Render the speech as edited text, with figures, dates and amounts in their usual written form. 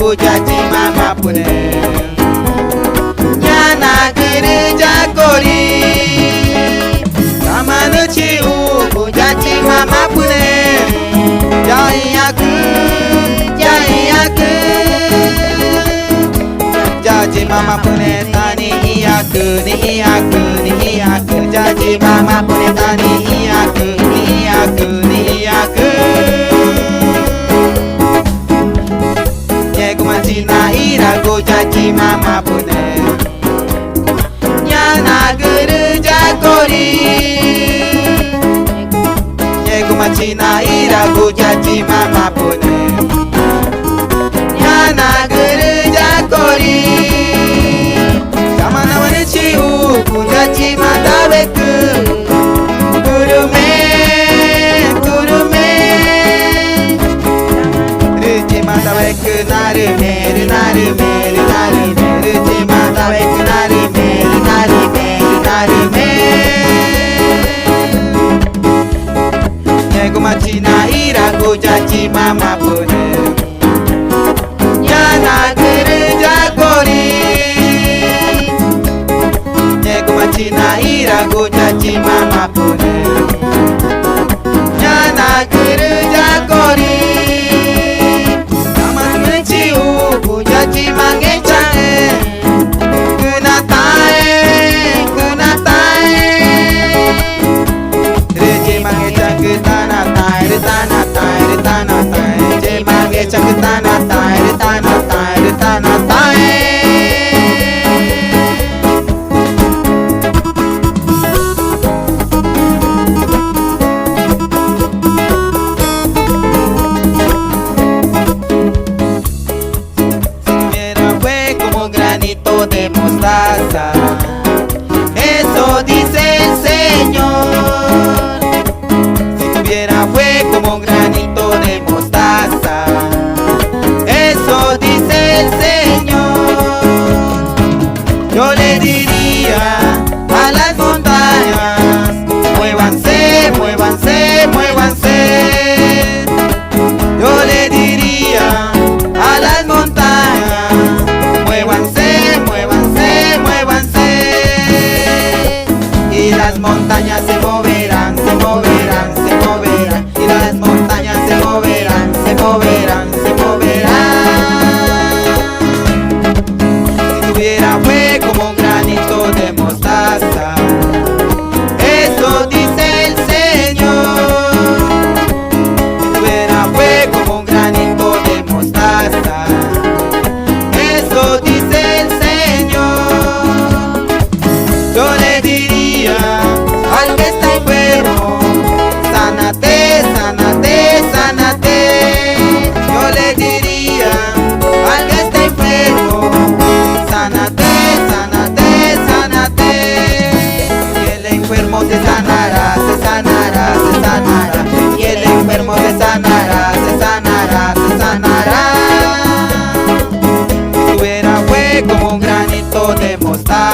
gujachi mama pune. Nyana gereja kori Samanuchi gujachi mama pune. Jaiyaku Jaiyaku Jaji mama pune tani hiyaku Nihiyaku Nihiyaku Jaji mama pune tani hiyaku Nihiyaku Nihiyaku Yegu machina ira gujachi mama pune. Nyana gereja kori Yegu machina ira gujachi mama pune. Nyana gereja kori Samana wanichi gujachi madabeku. Kurume Kurume Ruchi madabeku narumeru narumeru narumeru Ruchi madabeku narumeru narumeru narumeru Yegu machina ira gujachi mama pune. Nyana gereja kori Yegu machina ira gujachi mama pune. Nyana gereja kori Samanuchi gujachi mangechae. Kunatae Kunatae Reji mangecha kutanatae Ritanatai Ritanatai Je mangecha kutanatae Ritanatai Ritanatai de mostaza, eso dice el Señor. Si tuviera fue como un granito de mostaza, eso dice el Señor. Yo le diría a las montañas, muévanse, muévanse, muévanse. Yo le diría a las montañas, muévanse, muévanse, muévanse. Y las montañas se moverán, se moverán, se moverán. Y las montañas se moverán, se moverán, se moverán. Si tuviera fue como un granito de mostaza, eso dice el Señor. Si tuviera fue como un granito de mostaza, eso dice el Señor. Yo le diría al que está enfermo, sánate, sánate, sánate. Yo le diría al que está enfermo, sánate, sánate, sánate. Y el enfermo se sanará, se sanará, se sanará. Y el enfermo se sanará, se sanará, se sanará. Si tuviera fue como un granito de mostaza,